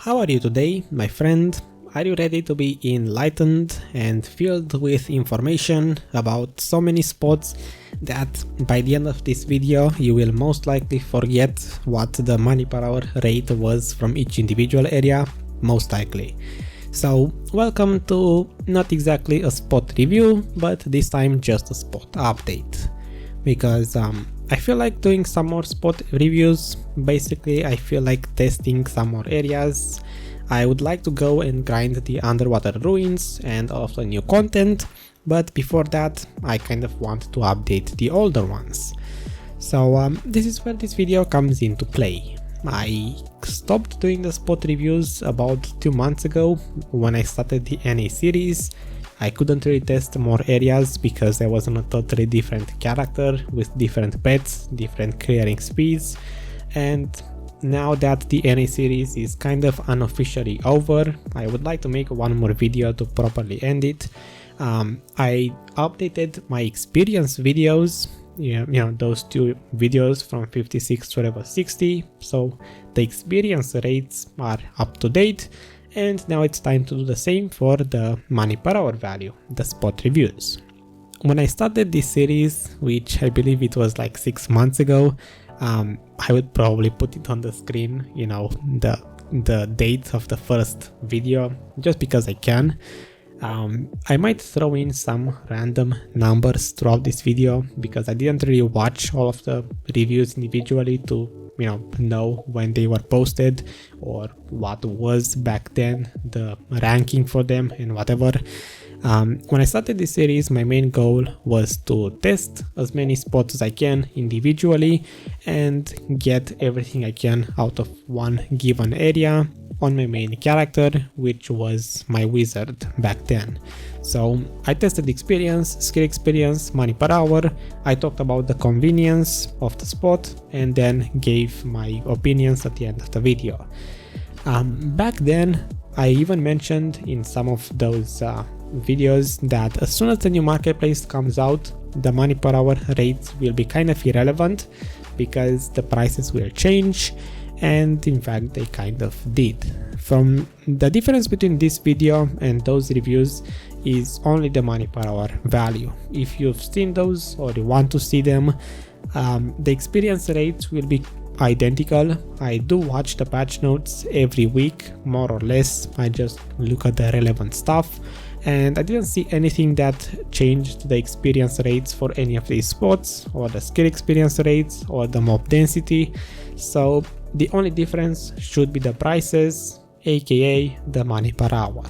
How are you today, my friend? Are you ready to be enlightened and filled with information about so many spots that by the end of this video you will most likely forget what the money per hour rate was from each individual area? Most likely. So welcome to not exactly a spot review, but this time just a spot update. Because I feel like doing some more spot reviews. Basically I feel like testing some more areas. I would like to go and grind the underwater ruins and all of the new content, but before that I kind of want to update the older ones. So this is where this video comes into play. I stopped doing the spot reviews about 2 months ago when I started the NA series. I couldn't really test more areas because I was on a totally different character with different pets, different clearing speeds, and now that the NA series is kind of unofficially over, I would like to make one more video to properly end it. I updated my experience videos, you know, those two videos from 56 to level 60, so the experience rates are up to date. And now it's time to do the same for the money per hour value, the spot reviews. When I started this series, which I believe it was like 6 months ago, I would probably put it on the screen, you know, the date of the first video, just because I can. I might throw in some random numbers throughout this video because I didn't really watch all of the reviews individually to know when they were posted or what was back then the ranking for them and whatever. When I started this series, my main goal was to test as many spots as I can individually and get everything I can out of one given area on my main character, which was my wizard back then. So I tested experience, skill experience, money per hour. I talked about the convenience of the spot and then gave my opinions at the end of the video. Back then I even mentioned in some of those videos that as soon as the new marketplace comes out, the money per hour rates will be kind of irrelevant because the prices will change, and in fact they kind of did. From the difference between this video and those reviews is only the money per hour value. If you've seen those or you want to see them, the experience rates will be identical. I do watch the patch notes every week, more or less. I just look at the relevant stuff, and I didn't see anything that changed the experience rates for any of these spots, or the skill experience rates, or the mob density. So the only difference should be the prices, aka the money per hour.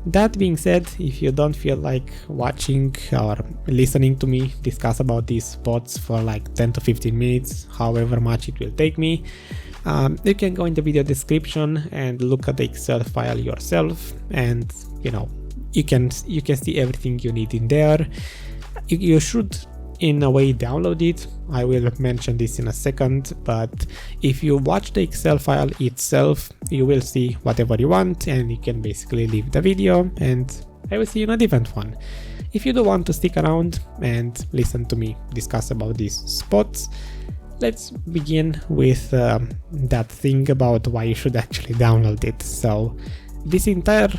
That being said, if you don't feel like watching or listening to me discuss about these spots for like 10 to 15 minutes, however much it will take me, you can go in the video description and look at the Excel file yourself, and you can see everything you need in there. You should in a way download it. I will mention this in a second, but if you watch the Excel file itself, you will see whatever you want and you can basically leave the video and I will see you in a different one. If you do want to stick around and listen to me discuss about these spots, let's begin with that thing about why you should actually download it. So this entire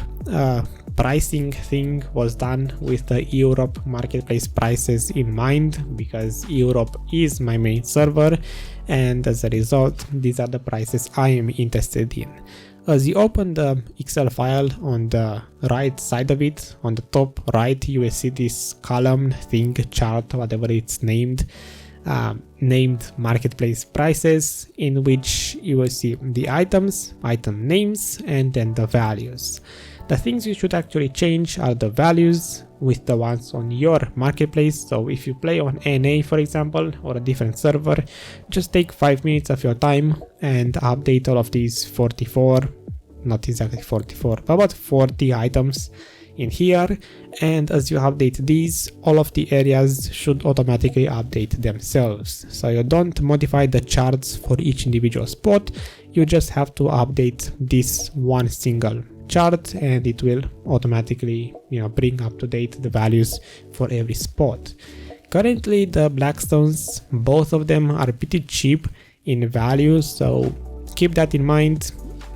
pricing thing was done with the Europe marketplace prices in mind, because Europe is my main server, and as a result these are the prices I am interested in. As you open the Excel file, on the right side of it, on the top right, you will see this column thing, chart, whatever it's named marketplace prices, in which you will see the items, item names, and then the values. The things you should actually change are the values with the ones on your marketplace. So if you play on NA, for example, or a different server, just take 5 minutes of your time and update all of these 44, not exactly 44, but about 40 items in here. And as you update these, all of the areas should automatically update themselves. So you don't modify the charts for each individual spot, you just have to update this one single chart and it will automatically bring up to date the values for every spot. Currently the Blackstones, both of them are pretty cheap in value, so keep that in mind.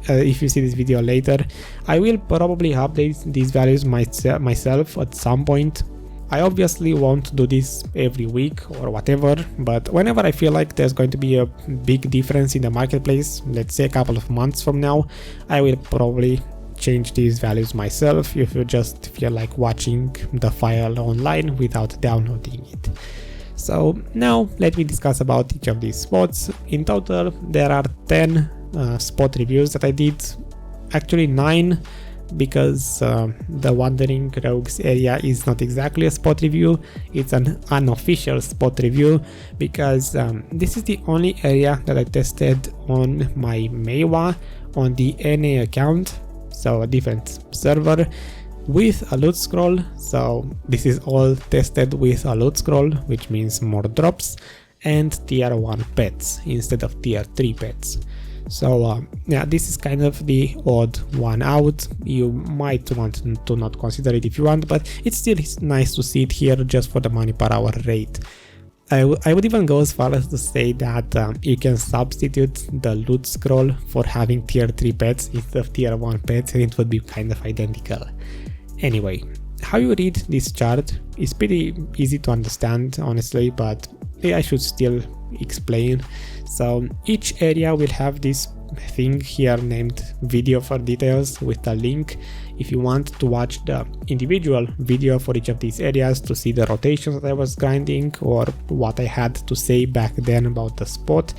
if you see this video later. I will probably update these values myself at some point. I obviously won't do this every week or whatever, but whenever I feel like there's going to be a big difference in the marketplace, let's say a couple of months from now, I will probably change these values myself if you just feel like watching the file online without downloading it. So now let me discuss about each of these spots. In total there are 10 spot reviews that I did, actually 9, because the Wandering Rogues area is not exactly a spot review, it's an unofficial spot review, because this is the only area that I tested on my Meiwa on the NA account, so a different server, with a loot scroll. So this is all tested with a loot scroll, which means more drops, and tier 1 pets instead of tier 3 pets. So yeah, this is kind of the odd one out. You might want to not consider it if you want, but it's still nice to see it here just for the money per hour rate. I would even go as far as to say that you can substitute the loot scroll for having tier 3 pets instead of tier 1 pets, and it would be kind of identical. Anyway, how you read this chart is pretty easy to understand, honestly, but I should still explain. So each area will have this thing here named video for details with a link. If you want to watch the individual video for each of these areas to see the rotations that I was grinding or what I had to say back then about the spot,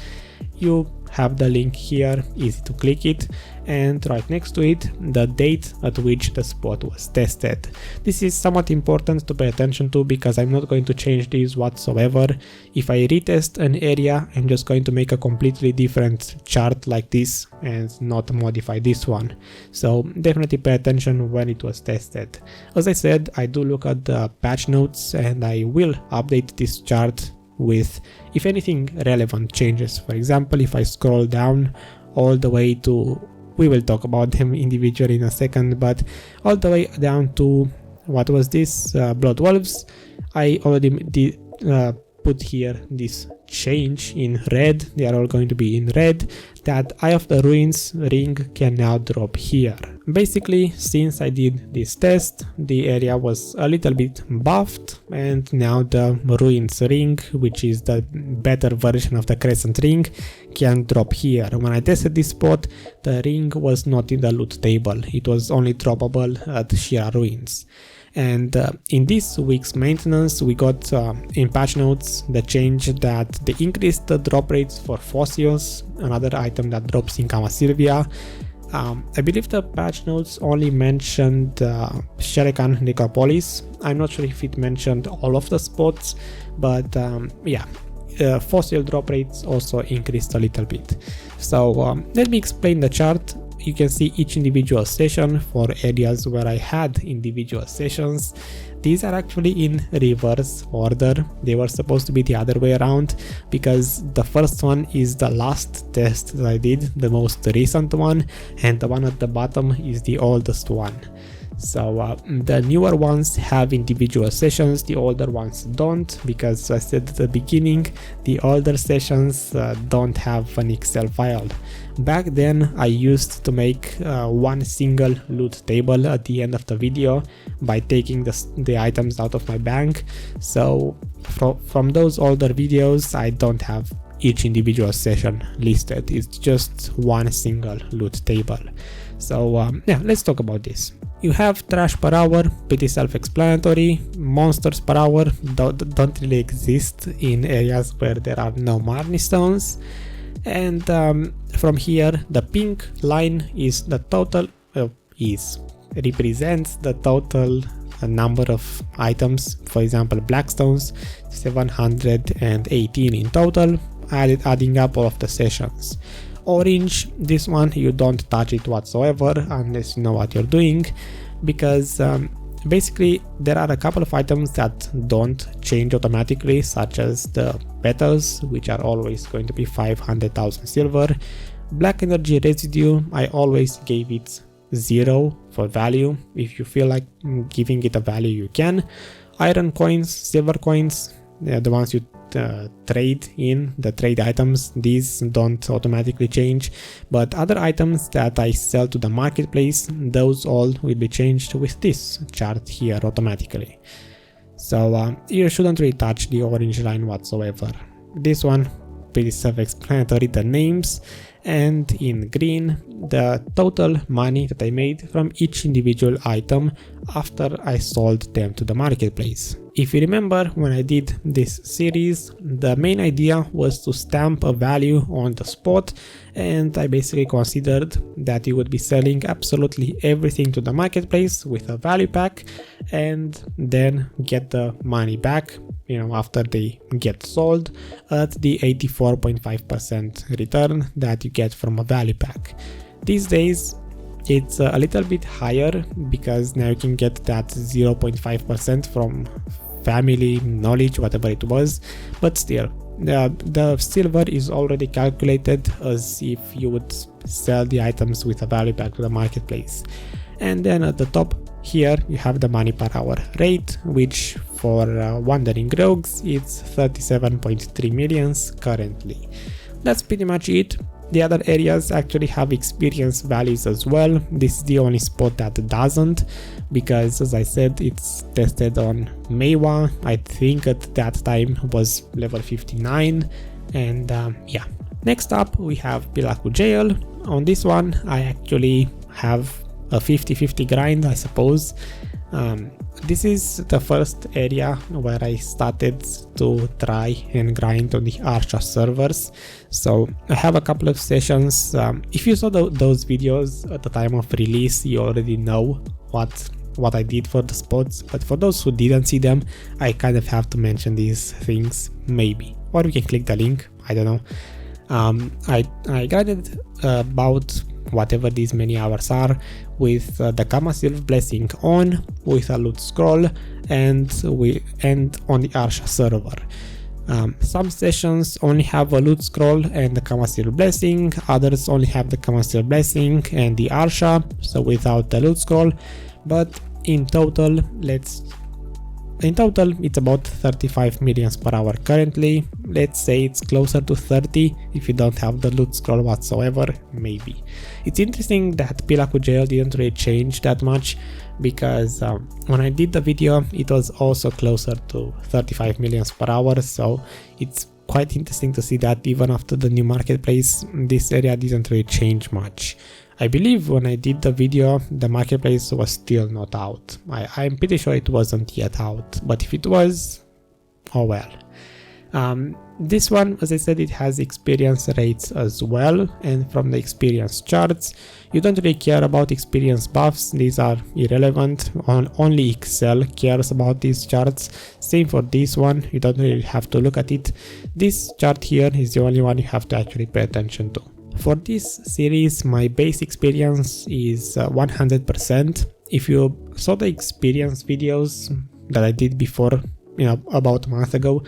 you have the link here, easy to click it, and right next to it the date at which the spot was tested. This is somewhat important to pay attention to because I'm not going to change these whatsoever. If I retest an area, I'm just going to make a completely different chart like this and not modify this one. So definitely pay attention when it was tested. As I said, I do look at the patch notes and I will update this chart with, if anything relevant changes. For example, if I scroll down all the way to, we will talk about them individually in a second, but all the way down to, what was this, Blood Wolves, I already did put here this change in red. They are all going to be in red, that Eye of the Ruins ring can now drop here. Basically, since I did this test, the area was a little bit buffed, and now the Ruins ring, which is the better version of the Crescent ring, can drop here. When I tested this spot, the ring was not in the loot table, it was only droppable at Tshira Ruins. And in this week's maintenance, we got in patch notes the change that they increased the drop rates for fossils, another item that drops in Kama Sylvia. I believe the patch notes only mentioned Shekerhan Necropolis. I'm not sure if it mentioned all of the spots, but yeah, fossil drop rates also increased a little bit. So let me explain the chart. You can see each individual session for areas where I had individual sessions. These are actually in reverse order. They were supposed to be the other way around because the first one is the last test that I did, the most recent one, and the one at the bottom is the oldest one. So the newer ones have individual sessions, the older ones don't, because as I said at the beginning, the older sessions don't have an Excel file. Back then I used to make one single loot table at the end of the video by taking the items out of my bank. So from those older videos I don't have each individual session listed, it's just one single loot table. So yeah, let's talk about this. You have trash per hour, pretty self-explanatory. Monsters per hour don't really exist in areas where there are no Marnie stones. And from here, the pink line is the total, represents the total number of items. For example, blackstones, 718 in total, adding up all of the sessions. Orange, this one you don't touch it whatsoever unless you know what you're doing, because basically there are a couple of items that don't change automatically, such as the petals, which are always going to be 500,000 silver. Black energy residue, I always gave it 0 for value. If you feel like giving it a value, you can. Iron coins, silver coins, the ones you trade in, the trade items, these don't automatically change, but other items that I sell to the marketplace, those all will be changed with this chart here automatically. So you shouldn't really touch the orange line whatsoever. This one, pretty self-explanatory, the names, and in green the total money that I made from each individual item after I sold them to the marketplace. If you remember, when I did this series, the main idea was to stamp a value on the spot, and I basically considered that you would be selling absolutely everything to the marketplace with a value pack and then get the money back, you know, after they get sold at the 84.5% return that you get from a value pack. These days it's a little bit higher because now you can get that 0.5% from family, knowledge, whatever it was, but still the silver is already calculated as if you would sell the items with a value pack to the marketplace. And then at the top here you have the money per hour rate, which for wandering rogues it's 37.3 millions currently. That's pretty much it. The other areas actually have experience values as well. This is the only spot that doesn't, because as I said, it's tested on Meiwa. I think at that time was level 59, and yeah. Next up we have Pila Ku Jail. On this one I actually have a 50-50 grind, I suppose. This is the first area where I started to try and grind on the Arsha servers. So I have a couple of sessions. If you saw those videos at the time of release, you already know what I did for the spots, but for those who didn't see them, I kind of have to mention these things maybe. Or you can click the link, I don't know. I grinded about whatever these many hours are with the Kamasil blessing on, with a loot scroll, and on the Arsha server. Some sessions only have a loot scroll and the Kamasil blessing, others only have the Kamasil blessing and the Arsha, so without the loot scroll, but in total it's about 35 millions per hour currently. Let's say it's closer to 30 if you don't have the loot scroll whatsoever, maybe. It's interesting that Pila Ku Jail didn't really change that much, because when I did the video it was also closer to 35 millions per hour, so it's quite interesting to see that even after the new marketplace this area didn't really change much. I believe when I did the video the marketplace was still not out. I'm pretty sure it wasn't yet out, but if it was, oh well. This one, as I said, it has experience rates as well, and from the experience charts you don't really care about experience buffs, these are irrelevant. Only Excel cares about these charts. Same for this one, you don't really have to look at it. This chart here is the only one you have to actually pay attention to. For this series my base experience is 100%. If you saw the experience videos that I did before, you know, about a month ago,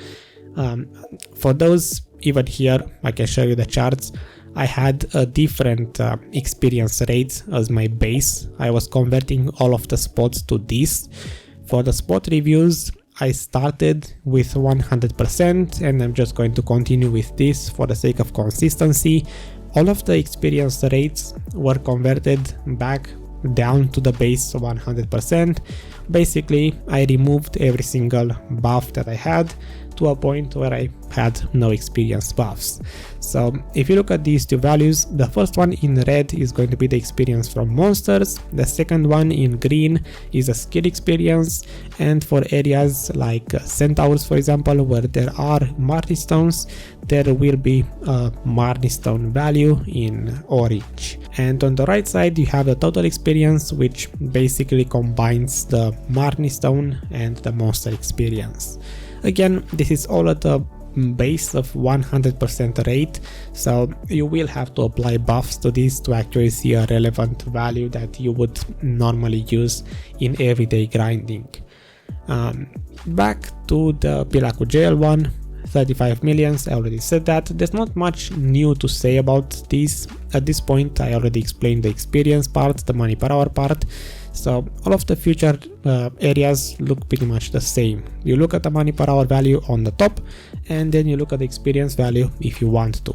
for those, even here I can show you the charts. I had a different experience rate as my base. I was converting all of the spots to this. For the spot reviews I started with 100%, and I'm just going to continue with this for the sake of consistency. All of the experience rates were converted back down to the base 100%. Basically, I removed every single buff that I had to a point where I had no experience buffs. So if you look at these two values, the first one in red is going to be the experience from monsters, the second one in green is a skill experience, and for areas like Centaurs, for example, where there are Marty stones, there will be a Marty stone value in orange. And on the right side you have the total experience, which basically combines the Marty stone and the monster experience. Again, this is all at a base of 100% rate, so you will have to apply buffs to this to actually see a relevant value that you would normally use in everyday grinding. Back to the Pila Ku Jail one, 35 millions, I already said that. There's not much new to say about this at this point. I already explained the experience part, the money per hour part. So all of the future areas look pretty much the same. You look at the money per hour value on the top, and then you look at the experience value if you want to.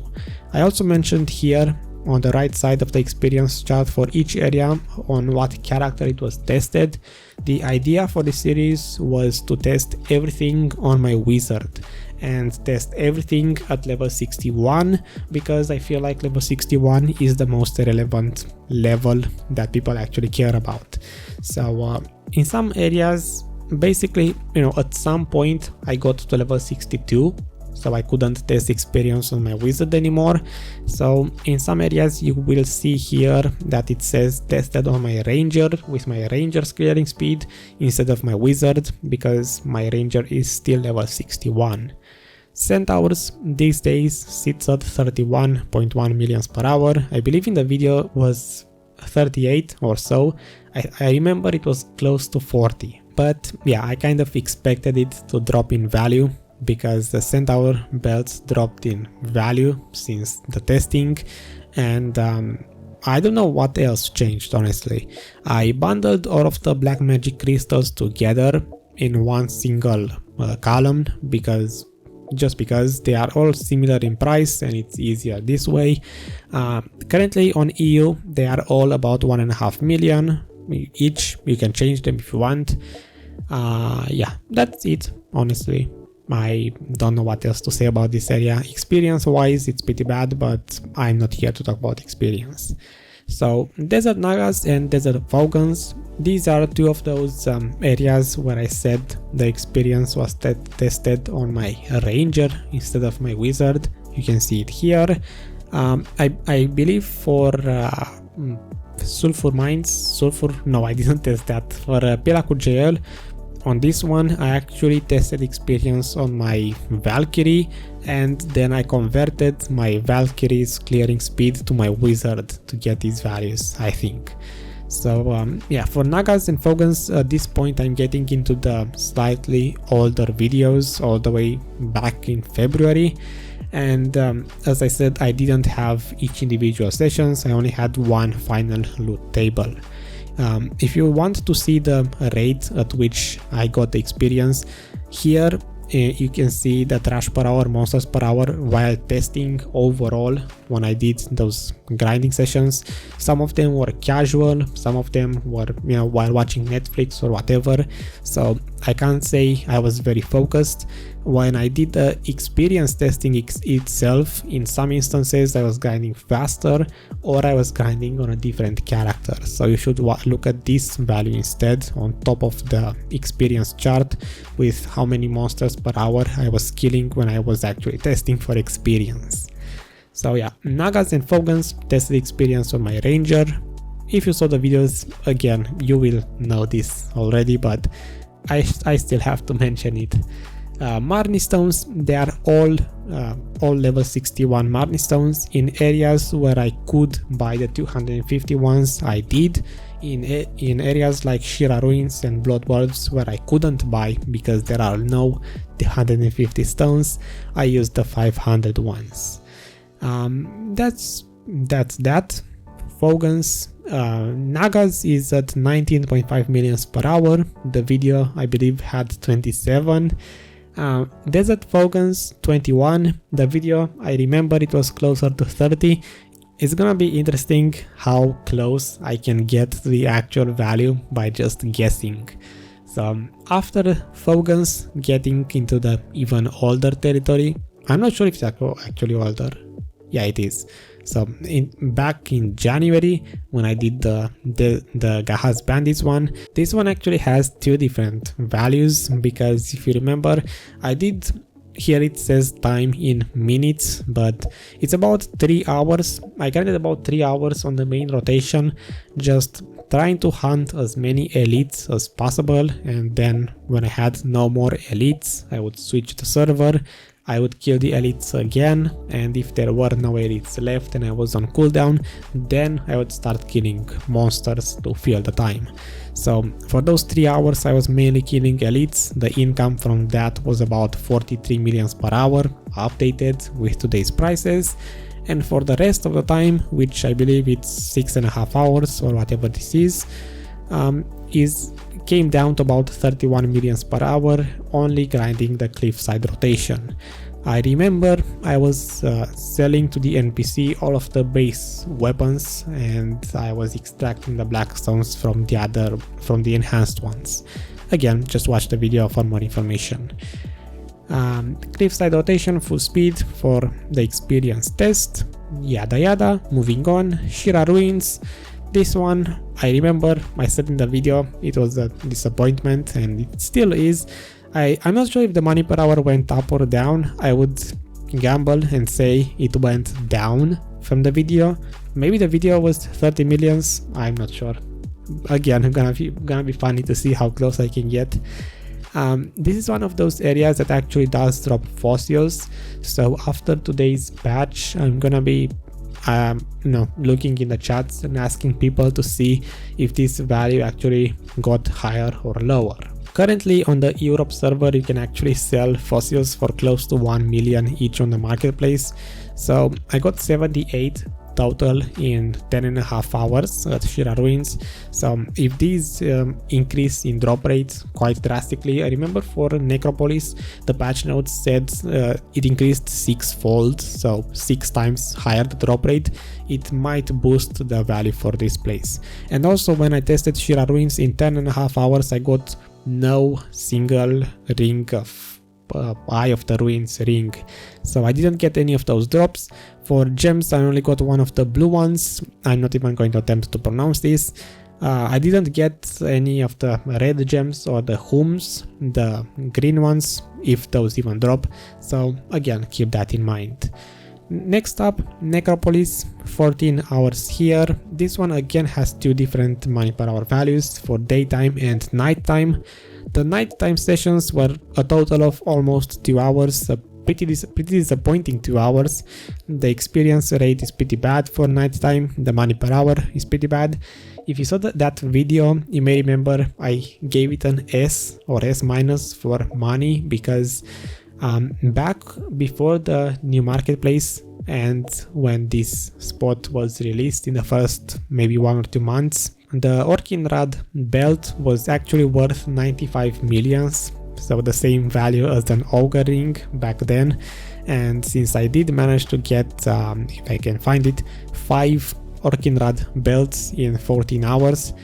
I also mentioned here on the right side of the experience chart for each area on what character it was tested. The idea for the series was to test everything on my wizard and test everything at level 61, because I feel like level 61 is the most relevant level that people actually care about. So in some areas, basically, at some point I got to level 62, so I couldn't test experience on my wizard anymore. So in some areas you will see here that it says tested on my ranger with my ranger's clearing speed instead of my wizard, because my ranger is still level 61. Centaurs these days sits at 31.1 millions per hour. I believe in the video was 38 or so. I remember it was close to 40. But yeah, I kind of expected it to drop in value, because the Centaur belts dropped in value since the testing, and I don't know what else changed, honestly. I bundled all of the black magic crystals together in one single column, because they are all similar in price and it's easier this way. Currently on EU they are all about 1.5 million each. You can change them if you want. Yeah, that's it, honestly. I don't know what else to say about this area. Experience wise it's pretty bad, but I'm not here to talk about experience. So Desert Nagas and Desert Fogans, these are two of those areas where I said the experience was tested on my ranger instead of my wizard. You can see it here. I believe for sulfur mines, no, I didn't test that. For Pila Ku Jail, on this one I actually tested experience on my Valkyrie, and then I converted my Valkyrie's clearing speed to my wizard to get these values, I think. So yeah, for Nagas and Fogans at this point I'm getting into the slightly older videos all the way back in February, and as I said, I didn't have each individual sessions, I only had one final loot table. If you want to see the rate at which I got the experience, here you can see the trash per hour, monsters per hour while testing overall when I did those grinding sessions. Some of them were casual, some of them were while watching Netflix or whatever, so I can't say I was very focused. When I did the experience testing itself, in some instances I was grinding faster or I was grinding on a different character, so you should look at this value instead on top of the experience chart with how many monsters per hour I was killing when I was actually testing for experience. So yeah, Nagas and Fogans tested experience on my ranger. If you saw the videos, again, you will know this already, but I still have to mention it. Marnie stones, they are all level 61 Marnie stones. In areas where I could buy the 250 ones, I did. In areas like Tshira Ruins and Blood Wolves where I couldn't buy because there are no 250 stones, I used the 500 ones. That's that. Fogans, Nagas is at 19.5 millions per hour. The video I believe had 27. Desert Fogans 21. The video I remember it was closer to 30. It's gonna be interesting how close I can get to the actual value by just guessing. So after Fogans getting into the even older territory, I'm not sure if it's actually older. Yeah, it is. So back in January when I did the Gahaz Bandits one, this one actually has two different values, because if you remember, I did, here it says time in minutes, but it's about 3 hours. I grinded about 3 hours on the main rotation, just trying to hunt as many elites as possible, and then when I had no more elites, I would switch the server. I would kill the elites again, and if there were no elites left and I was on cooldown, then I would start killing monsters to fill the time. So for those 3 hours I was mainly killing elites. The income from that was about 43 millions per hour, updated with today's prices. And for the rest of the time, which I believe it's 6.5 hours or whatever this is came down to about 31 millions per hour, only grinding the cliffside rotation. I remember I was selling to the NPC all of the base weapons, and I was extracting the blackstones from the enhanced ones. Again, just watch the video for more information. Cliffside rotation full speed for the experience test, yada yada. Moving on, Tshira Ruins. This one, I remember I said in the video it was a disappointment, and it still is. I'm not sure if the money per hour went up or down. I would gamble and say it went down from the video. Maybe the video was 30 millions, I'm not sure. Again, gonna be funny to see how close I can get. This is one of those areas that actually does drop fossils, so after today's patch I'm gonna be looking in the chats and asking people to see if this value actually got higher or lower. Currently on the Europe server you can actually sell fossils for close to 1 million each on the marketplace, so I got 78 total in 10.5 hours at Tshira Ruins. So if these increase in drop rate quite drastically, I remember for Necropolis the patch notes said it increased 6-fold, so 6 times higher the drop rate. It might boost the value for this place. And also when I tested Tshira Ruins in 10.5 hours I got no single ring of Eye of the Ruins ring, so I didn't get any of those drops. For gems I only got one of the blue ones. I'm not even going to attempt to pronounce this. I didn't get any of the red gems or the hums, the green ones, if those even drop, so again keep that in mind. Next up, Necropolis, 14 hours here. This one again has 2 different money per hour values for daytime and nighttime. The nighttime sessions were a total of almost 2 hours, a pretty disappointing 2 hours. The experience rate is pretty bad for nighttime, the money per hour is pretty bad. If you saw that video, you may remember I gave it an S or S- for money, because back before the new marketplace and when this spot was released in the first maybe 1 or 2 months, the Orkinrad belt was actually worth 95 millions, so the same value as an ogre ring back then. And since I did manage to get, if I can find it, 5 Orkinrad belts in 14 hours,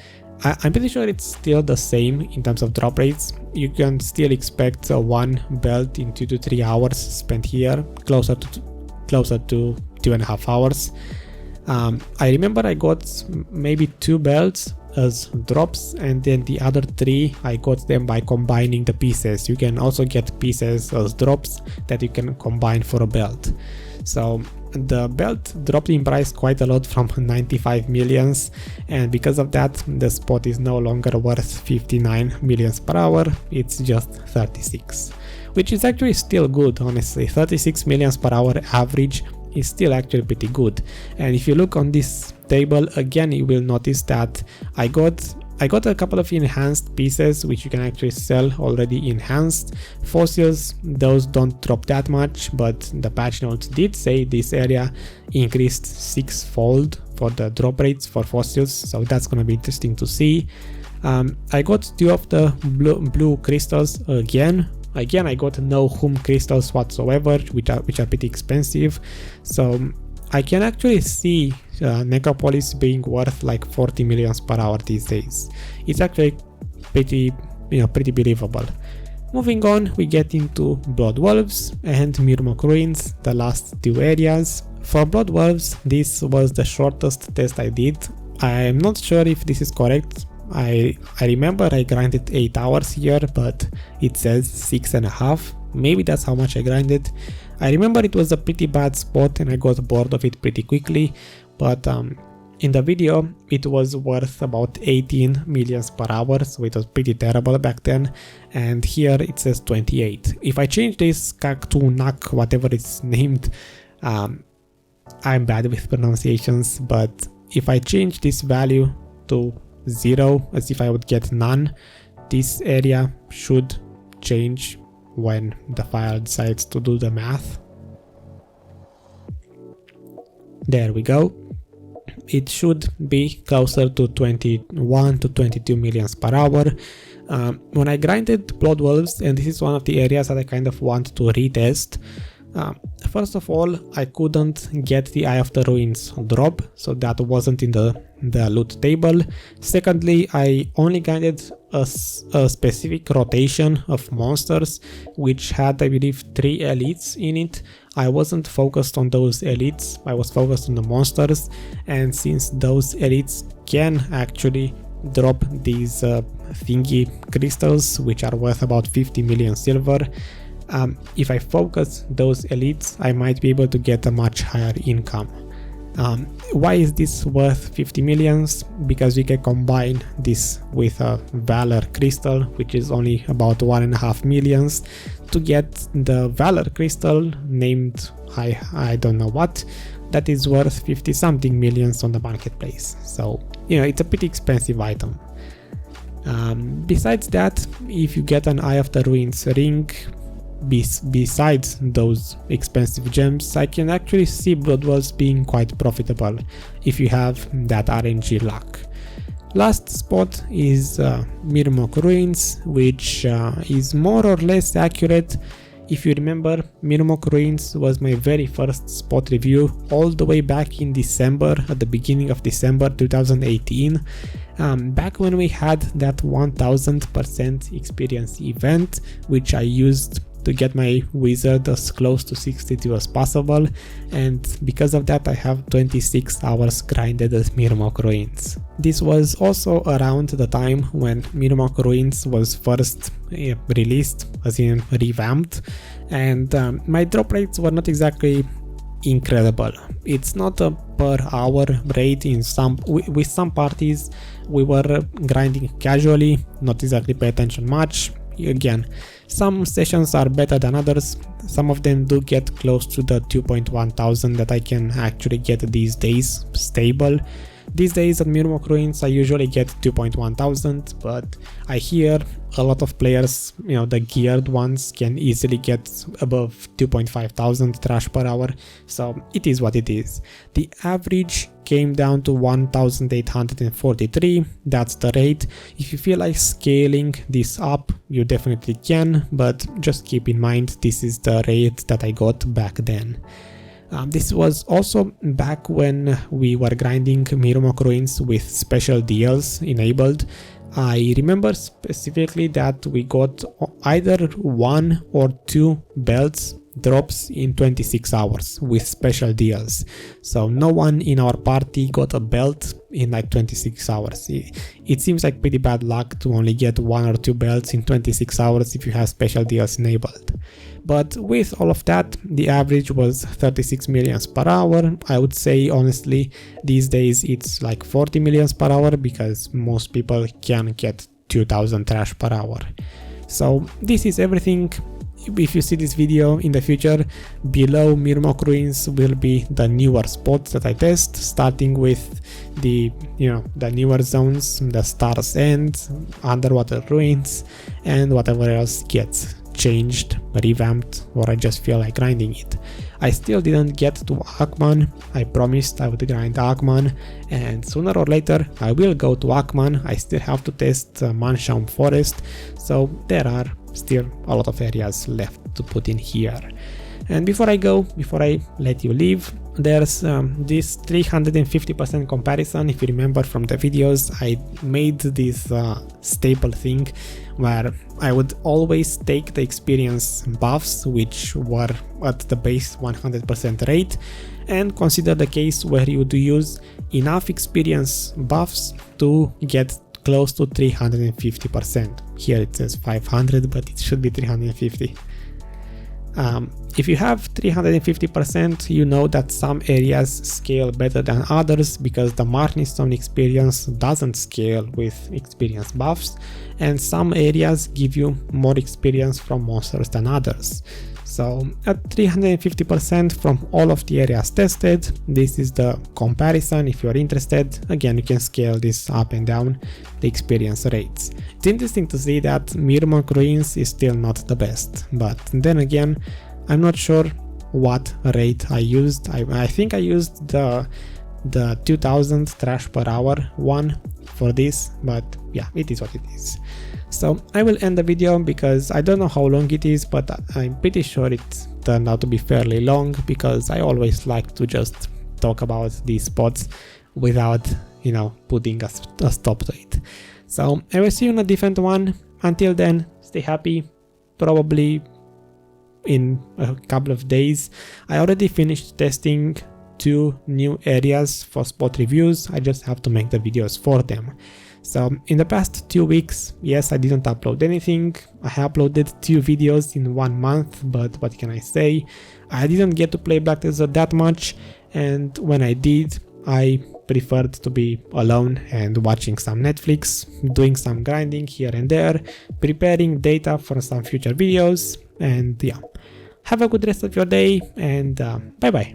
I'm pretty sure it's still the same in terms of drop rates. You can still expect 1 belt in 2 to 3 hours spent here, closer to 2.5 hours. I remember I got maybe 2 belts as drops, and then the other 3 I got them by combining the pieces. You can also get pieces as drops that you can combine for a belt. So the belt dropped in price quite a lot from 95 millions, and because of that the spot is no longer worth 59 millions per hour, it's just 36, which is actually still good. Honestly, 36 millions per hour average is still actually pretty good. And if you look on this table again, you will notice that I got a couple of enhanced pieces which you can actually sell already enhanced. Fossils, those don't drop that much, but the patch notes did say this area increased 6-fold for the drop rates for fossils, so that's gonna be interesting to see. I got 2 of the blue crystals again. I got no hum crystals whatsoever, which are pretty expensive, so I can actually see Necropolis being worth like 40 millions per hour these days. It's actually pretty believable. Moving on, we get into Blood Wolves and Mirumok Ruins, the last 2 areas. For Blood Wolves, this was the shortest test I did. I'm not sure if this is correct. I remember I grinded 8 hours here, but it says 6.5. Maybe that's how much I grinded. I remember it was a pretty bad spot and I got bored of it pretty quickly, but In the video, it was worth about 18 millions per hour, so it was pretty terrible back then, and here it says 28. If I change this CAC to NAC, whatever it's named, I'm bad with pronunciations, but if I change this value to 0, as if I would get none, this area should change when the file decides to do the math. There we go. It should be closer to 21 to 22 millions per hour. When I grinded Blood Wolves, and this is one of the areas that I kind of want to retest, first of all, I couldn't get the Eye of the Ruins drop, so that wasn't in the loot table. Secondly, I only grinded a specific rotation of monsters, which had, I believe, 3 elites in it. I wasn't focused on those elites, I was focused on the monsters, and since those elites can actually drop these thingy crystals, which are worth about 50 million silver, if I focus those elites, I might be able to get a much higher income. Why is this worth 50 millions? Because we can combine this with a Valor crystal, which is only about 1.5 millions, to get the Valor crystal named I don't know what, that is worth 50 something millions on the marketplace. So, you know, it's a pretty expensive item. Besides that, if you get an Eye of the Ruins ring, besides those expensive gems, I can actually see Blood Wolves being quite profitable if you have that RNG luck. Last spot is Mirumok Ruins, which is more or less accurate. If you remember, Mirumok Ruins was my very first spot review all the way back in December, at the beginning of December 2018, back when we had that 1000% experience event, which I used to get my wizard as close to 62 as possible, and because of that I have 26 hours grinded at Mirumok Ruins. This was also around the time when Mirumok Ruins was first released, as in revamped, and my drop rates were not exactly incredible. It's not a per hour rate. With some parties we were grinding casually, not exactly pay attention much. Again, some sessions are better than others. Some of them do get close to the 2.1 thousand that I can actually get these days stable. These days at Mirumok Ruins I usually get 2.1 thousand, but I hear a lot of players, you know, the geared ones, can easily get above 2.5 thousand trash per hour, so it is what it is. The average came down to 1843, that's the rate. If you feel like scaling this up, you definitely can, but just keep in mind this is the rate that I got back then. This was also back when we were grinding Mirumok Ruins with special deals enabled. I remember specifically that we got either 1 or 2 belts drops in 26 hours with special deals. So no one in our party got a belt in like 26 hours. It seems like pretty bad luck to only get 1 or 2 belts in 26 hours if you have special deals enabled. But with all of that, the average was 36 millions per hour. I would say honestly these days it's like 40 millions per hour, because most people can get 2000 trash per hour. So this is everything. If you see this video in the future, below Mirumok Ruins will be the newer spots that I test, starting with the newer zones, the Star's End, Underwater Ruins, and whatever else gets changed, revamped, or I just feel like grinding it. I still didn't get to Akman. I promised I would grind Akman, and sooner or later I will go to Akman. I still have to test Manshaum Forest, so there are still a lot of areas left to put in here. And before I let you leave, there's this 350% comparison. If you remember from the videos, I made this staple thing where I would always take the experience buffs, which were at the base 100% rate, and consider the case where you would use enough experience buffs to get close to 350%. Here it says 500, but it should be 350. If you have 350%, you know that some areas scale better than others because the Marnie Stone experience doesn't scale with experience buffs, and some areas give you more experience from monsters than others. So at 350% from all of the areas tested, this is the comparison. If you're interested, again, you can scale this up and down the experience rates. It's interesting to see that Mirumok Ruins is still not the best, but then again, I'm not sure what rate I used. I think I used the 2000 trash per hour one for this, but yeah, it is what it is. So I will end the video because I don't know how long it is, but I'm pretty sure it turned out to be fairly long because I always like to just talk about these spots without, you know, putting a stop to it. So I will see you in a different one. Until then, stay happy. Probably in a couple of days. I already finished testing 2 new areas for spot reviews. I just have to make the videos for them. So in the past 2 weeks, yes, I didn't upload anything. I uploaded 2 videos in 1 month, but what can I say? I didn't get to play Black Desert that much, and when I did, I preferred to be alone and watching some Netflix, doing some grinding here and there, preparing data for some future videos, and yeah. Have a good rest of your day, and bye bye.